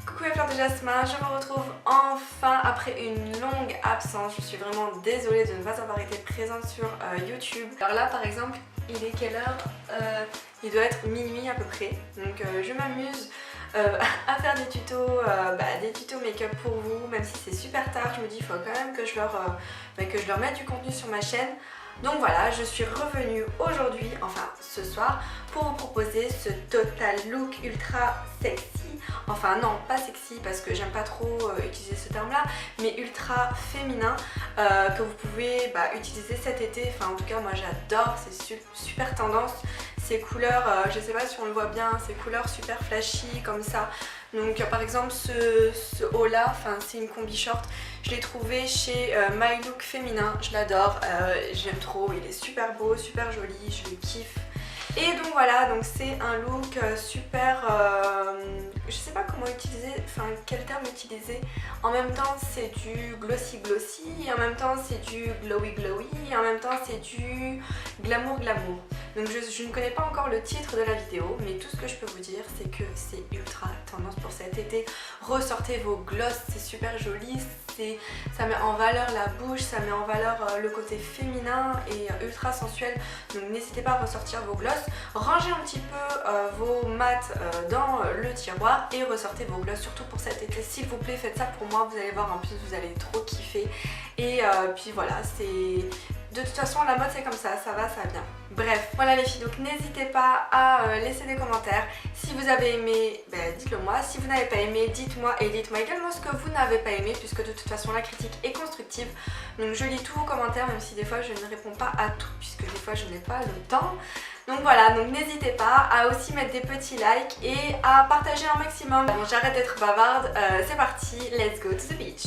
Coucou les fleurs de Jasmin, je me retrouve enfin après une longue absence. Je suis vraiment désolée de ne pas avoir été présente sur YouTube. Alors là par exemple, il est quelle heure il doit être minuit à peu près. Donc je m'amuse à faire des tutos make-up pour vous. Même si c'est super tard, je me dis il faut quand même que je leur mette du contenu sur ma chaîne. Donc voilà, je suis revenue aujourd'hui, enfin ce soir, pour vous proposer ce total look ultra sexy. Enfin non, pas sexy parce que j'aime pas trop utiliser ce terme là, mais ultra féminin que vous pouvez utiliser cet été. Enfin en tout cas moi j'adore, c'est super tendance. Ces couleurs, je sais pas si on le voit bien, ces couleurs super flashy comme ça. Donc par exemple ce haut là, c'est une combi short, je l'ai trouvé chez My Look Féminin, je l'adore, j'aime trop, il est super beau, super joli, je le kiffe. Et donc voilà, donc c'est un look super, je sais pas comment utiliser, quel terme utiliser. En même temps c'est du glossy glossy, en même temps c'est du glowy glowy, et en même temps c'est du glamour glamour. Donc je ne connais pas encore le titre de la vidéo, mais tout ce que je peux vous dire c'est que c'est ultra tendance pour cet été. Ressortez vos glosses, c'est super joli, ça met en valeur la bouche, ça met en valeur le côté féminin et ultra sensuel. Donc n'hésitez pas à ressortir vos glosses. Rangez un petit peu vos mats dans le tiroir et ressortez vos glosses, surtout pour cet été. S'il vous plaît, faites ça pour moi, vous allez voir, en plus vous allez trop kiffer. Et puis voilà, c'est... De toute façon la mode c'est comme ça va, ça vient. Bref, voilà les filles, donc n'hésitez pas à laisser des commentaires. Si vous avez aimé, dites-le moi. Si vous n'avez pas aimé, dites-moi et dites-moi également ce que vous n'avez pas aimé, puisque de toute façon la critique est constructive. Donc je lis tous vos commentaires, même si des fois je ne réponds pas à tout, puisque des fois je n'ai pas le temps. Donc voilà, donc n'hésitez pas à aussi mettre des petits likes et à partager un maximum. Bon, j'arrête d'être bavarde, c'est parti, let's go to the beach.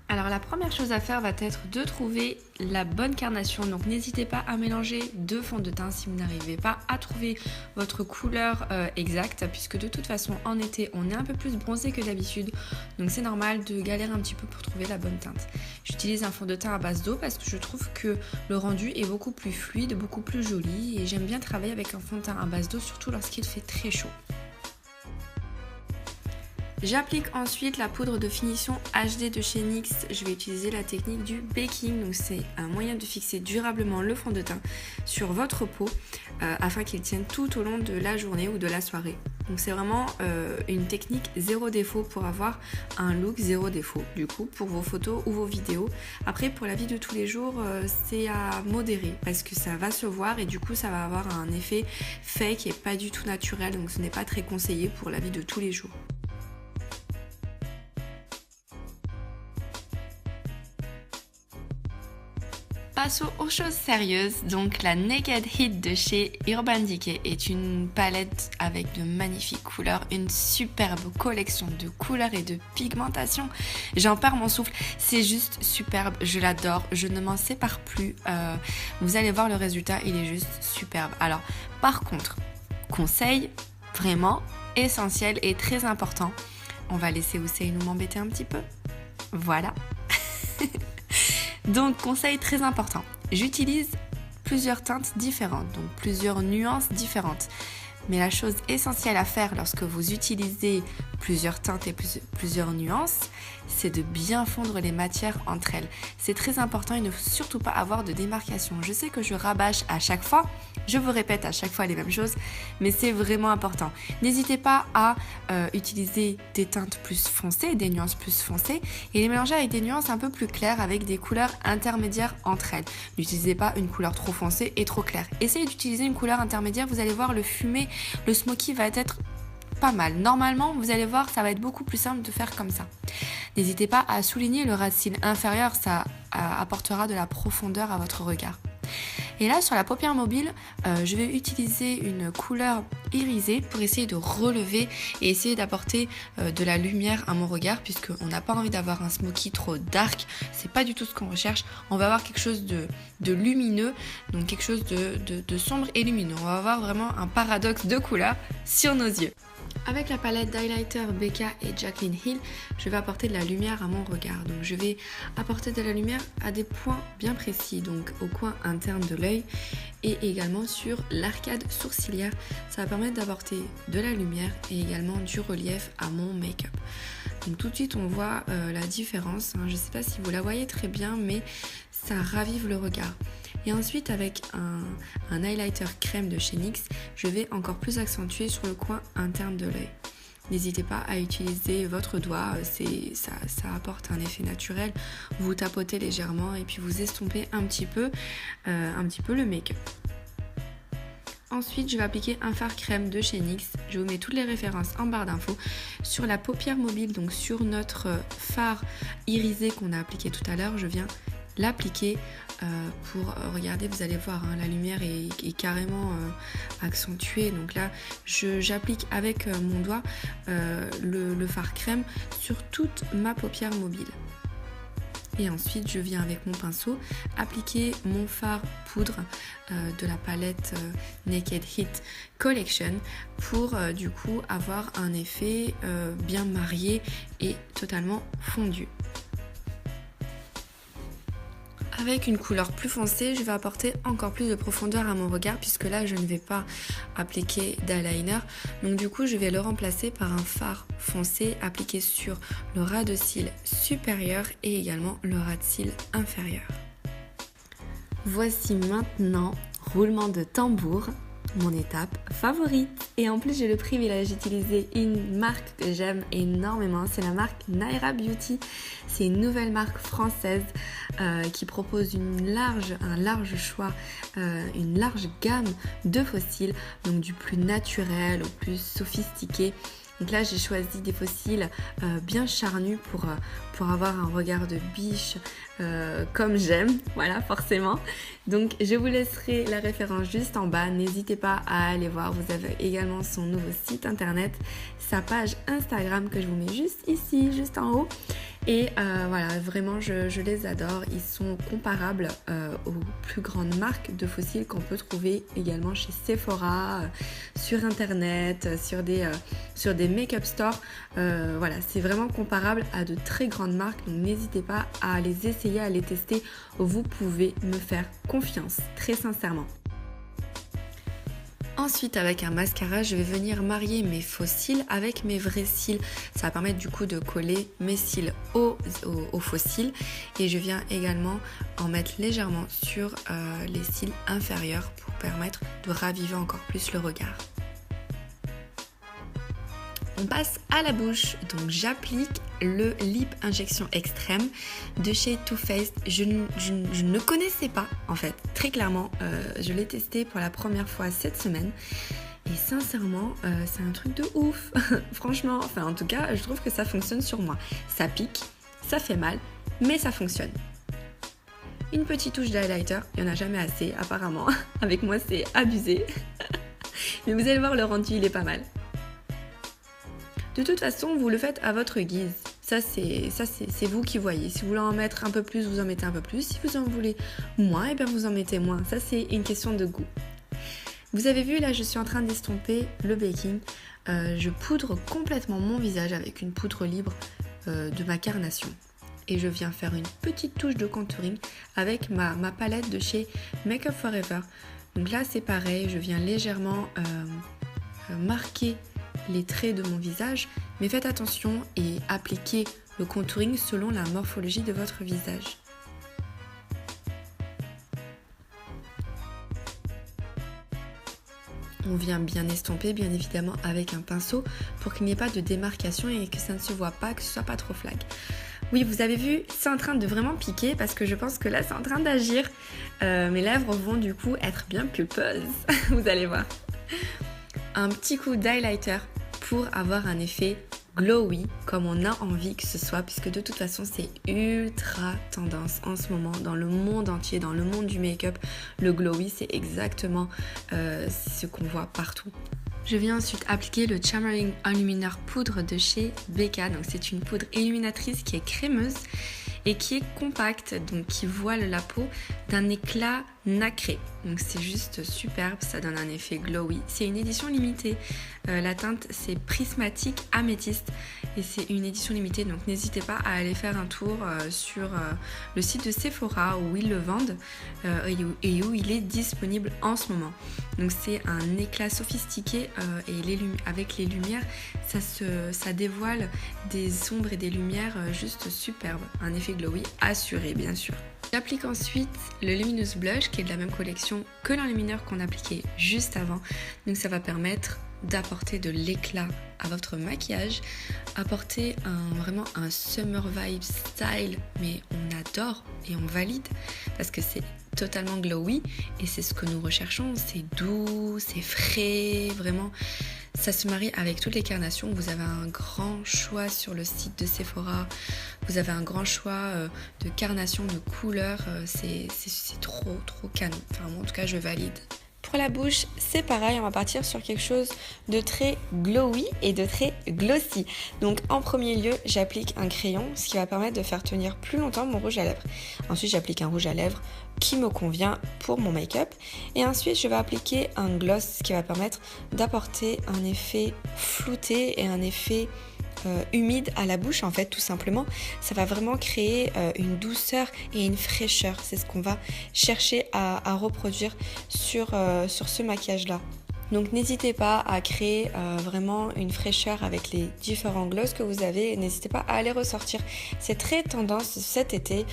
Alors la première chose à faire va être de trouver la bonne carnation, donc n'hésitez pas à mélanger deux fonds de teint si vous n'arrivez pas à trouver votre couleur exacte, puisque de toute façon en été on est un peu plus bronzé que d'habitude, donc c'est normal de galérer un petit peu pour trouver la bonne teinte. J'utilise un fond de teint à base d'eau parce que je trouve que le rendu est beaucoup plus fluide, beaucoup plus joli, et j'aime bien travailler avec un fond de teint à base d'eau, surtout lorsqu'il fait très chaud. J'applique ensuite la poudre de finition HD de chez NYX. Je vais utiliser la technique du baking, donc c'est un moyen de fixer durablement le fond de teint sur votre peau afin qu'il tienne tout au long de la journée ou de la soirée. Donc c'est vraiment une technique zéro défaut pour avoir un look zéro défaut du coup pour vos photos ou vos vidéos. Après pour la vie de tous les jours c'est à modérer parce que ça va se voir et du coup ça va avoir un effet fake et pas du tout naturel, donc ce n'est pas très conseillé pour la vie de tous les jours. Passons aux choses sérieuses, donc la Naked Heat de chez Urban Decay est une palette avec de magnifiques couleurs, une superbe collection de couleurs et de pigmentation. J'en perds mon souffle, c'est juste superbe, je l'adore, je ne m'en sépare plus. Vous allez voir le résultat, il est juste superbe. Alors par contre, conseil vraiment essentiel et très important, on va laisser Ousseï nous m'embêter un petit peu. Voilà. Donc conseil très important, j'utilise plusieurs teintes différentes, donc plusieurs nuances différentes. Mais la chose essentielle à faire lorsque vous utilisez plusieurs teintes et plusieurs nuances, c'est de bien fondre les matières entre elles. C'est très important, il ne faut surtout pas avoir de démarcation. Je sais que je rabâche à chaque fois, je vous répète à chaque fois les mêmes choses, mais c'est vraiment important. N'hésitez pas à utiliser des teintes plus foncées, des nuances plus foncées, et les mélanger avec des nuances un peu plus claires, avec des couleurs intermédiaires entre elles. N'utilisez pas une couleur trop foncée et trop claire. Essayez d'utiliser une couleur intermédiaire, vous allez voir le fumé, le smoky va être pas mal. Normalement, vous allez voir, ça va être beaucoup plus simple de faire comme ça. N'hésitez pas à souligner le racine inférieur, ça apportera de la profondeur à votre regard. Et là, sur la paupière mobile, je vais utiliser une couleur irisée pour essayer de relever et essayer d'apporter de la lumière à mon regard, puisqu'on n'a pas envie d'avoir un smoky trop dark, c'est pas du tout ce qu'on recherche. On va avoir quelque chose de lumineux, donc quelque chose de sombre et lumineux. On va avoir vraiment un paradoxe de couleurs sur nos yeux. Avec la palette d'highlighter Becca et Jaclyn Hill, je vais apporter de la lumière à mon regard. Donc je vais apporter de la lumière à des points bien précis, donc au coin interne de l'œil et également sur l'arcade sourcilière. Ça va permettre d'apporter de la lumière et également du relief à mon make-up. Donc tout de suite on voit la différence. Je ne sais pas si vous la voyez très bien, mais ça ravive le regard. Et ensuite avec un highlighter crème de chez NYX, je vais encore plus accentuer sur le coin interne de l'œil. N'hésitez pas à utiliser votre doigt, ça apporte un effet naturel. Vous tapotez légèrement et puis vous estompez un petit peu le make-up. Ensuite, je vais appliquer un fard crème de chez NYX. Je vous mets toutes les références en barre d'infos. Sur la paupière mobile, donc sur notre fard irisé qu'on a appliqué tout à l'heure, je viens l'appliquer pour regarder, vous allez voir, la lumière est carrément accentuée. Donc là j'applique avec mon doigt le fard crème sur toute ma paupière mobile. Et ensuite je viens avec mon pinceau appliquer mon fard poudre de la palette Naked Heat Collection pour du coup avoir un effet bien marié et totalement fondu. Avec une couleur plus foncée, je vais apporter encore plus de profondeur à mon regard puisque là, je ne vais pas appliquer d'eyeliner. Donc du coup, je vais le remplacer par un fard foncé appliqué sur le ras de cils supérieur et également le ras de cils inférieur. Voici maintenant, roulement de tambour, mon étape favorite. Et en plus, j'ai le privilège d'utiliser une marque que j'aime énormément, c'est la marque Naira Beauty. C'est une nouvelle marque française qui propose un large choix, une large gamme de faux cils, donc du plus naturel au plus sophistiqué. Donc là, j'ai choisi des faux cils bien charnus pour avoir un regard de biche comme j'aime, voilà, forcément. Donc, je vous laisserai la référence juste en bas. N'hésitez pas à aller voir. Vous avez également son nouveau site internet, sa page Instagram que je vous mets juste ici, juste en haut. Et voilà, vraiment, je les adore. Ils sont comparables aux plus grandes marques de faux cils qu'on peut trouver également chez Sephora, sur internet, sur des make-up stores. Voilà, c'est vraiment comparable à de très grandes marques. Donc n'hésitez pas à les essayer, à les tester. Vous pouvez me faire confiance, très sincèrement. Ensuite, avec un mascara, je vais venir marier mes faux cils avec mes vrais cils. Ça va permettre du coup de coller mes cils aux faux cils. Et je viens également en mettre légèrement sur les cils inférieurs pour permettre de raviver encore plus le regard. On passe à la bouche, donc j'applique le Lip Injection Extrême de chez Too Faced. Je ne connaissais pas en fait, très clairement, je l'ai testé pour la première fois cette semaine et sincèrement c'est un truc de ouf, franchement, enfin en tout cas je trouve que ça fonctionne sur moi. Ça pique, ça fait mal, mais ça fonctionne. Une petite touche d'highlighter, il n'y en a jamais assez apparemment, avec moi c'est abusé, mais vous allez voir le rendu il est pas mal. De toute façon, vous le faites à votre guise. Ça, c'est vous qui voyez. Si vous voulez en mettre un peu plus, vous en mettez un peu plus. Si vous en voulez moins, eh bien vous en mettez moins. Ça, c'est une question de goût. Vous avez vu, là, je suis en train d'estomper le baking. Je poudre complètement mon visage avec une poudre libre de ma carnation. Et je viens faire une petite touche de contouring avec ma palette de chez Make Up For Ever. Donc là, c'est pareil. Je viens légèrement marquer les traits de mon visage, mais faites attention et appliquez le contouring selon la morphologie de votre visage. On vient bien estomper, bien évidemment, avec un pinceau pour qu'il n'y ait pas de démarcation et que ça ne se voit pas, que ce soit pas trop flag. Oui, vous avez vu, c'est en train de vraiment piquer parce que je pense que là, c'est en train d'agir. Mes lèvres vont du coup être bien pulpeuses, vous allez voir. Un petit coup d'highlighter pour avoir un effet glowy comme on a envie que ce soit, puisque de toute façon c'est ultra tendance en ce moment dans le monde entier, dans le monde du make-up. Le glowy, c'est exactement ce qu'on voit partout. Je viens ensuite appliquer le Charming Illuminator poudre de chez Becca. Donc c'est une poudre illuminatrice qui est crémeuse et qui est compacte, donc qui voile la peau d'un éclat nacré. Donc c'est juste superbe, ça donne un effet glowy. C'est une édition limitée. La teinte c'est prismatique améthyste et c'est une édition limitée. Donc n'hésitez pas à aller faire un tour sur le site de Sephora où ils le vendent et où il est disponible en ce moment. Donc c'est un éclat sophistiqué et avec les lumières, ça dévoile des ombres et des lumières juste superbes. Un effet glowy assuré bien sûr. J'applique ensuite le Luminous Blush qui est de la même collection que l'enlumineur qu'on appliquait juste avant. Donc ça va permettre d'apporter de l'éclat à votre maquillage, apporter vraiment un summer vibe style, mais on adore et on valide parce que c'est totalement glowy et c'est ce que nous recherchons, c'est doux, c'est frais, vraiment ça se marie avec toutes les carnations. Vous avez un grand choix sur le site de Sephora, vous avez un grand choix de carnations, de couleurs, c'est trop canon, enfin moi en tout cas je valide. Pour la bouche, c'est pareil, on va partir sur quelque chose de très glowy et de très glossy. Donc en premier lieu, j'applique un crayon, ce qui va permettre de faire tenir plus longtemps mon rouge à lèvres. Ensuite, j'applique un rouge à lèvres qui me convient pour mon make-up. Et ensuite, je vais appliquer un gloss, ce qui va permettre d'apporter un effet flouté et un effet humide à la bouche en fait tout simplement. Ça va vraiment créer une douceur et une fraîcheur. C'est ce qu'on va chercher à reproduire sur ce maquillage là. Donc n'hésitez pas à créer vraiment une fraîcheur avec les différents gloss que vous avez. N'hésitez pas à les ressortir. C'est très tendance cet été.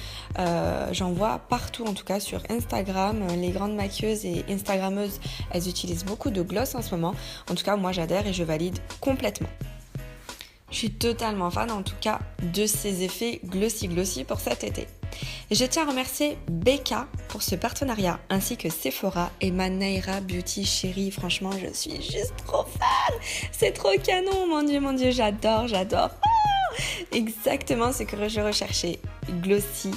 J'en vois partout en tout cas sur Instagram. Les grandes maquilleuses et Instagrammeuses, elles utilisent beaucoup de gloss en ce moment. En tout cas moi j'adhère et je valide complètement. Je suis totalement fan en tout cas de ces effets glossy pour cet été. Et je tiens à remercier Becca pour ce partenariat ainsi que Sephora et ma Naira Beauty chérie. Franchement, je suis juste trop fan. C'est trop canon, mon dieu, j'adore. Oh, exactement ce que je recherchais. Glossy,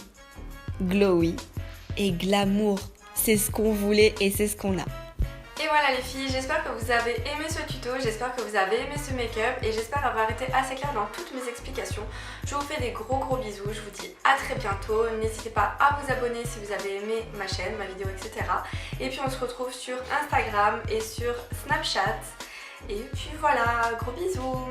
glowy et glamour. C'est ce qu'on voulait et c'est ce qu'on a. Et voilà les filles, j'espère que vous avez aimé ce tuto, j'espère que vous avez aimé ce make-up et j'espère avoir été assez claire dans toutes mes explications. Je vous fais des gros bisous, je vous dis à très bientôt. N'hésitez pas à vous abonner si vous avez aimé ma chaîne, ma vidéo, etc. Et puis on se retrouve sur Instagram et sur Snapchat. Et puis voilà, gros bisous.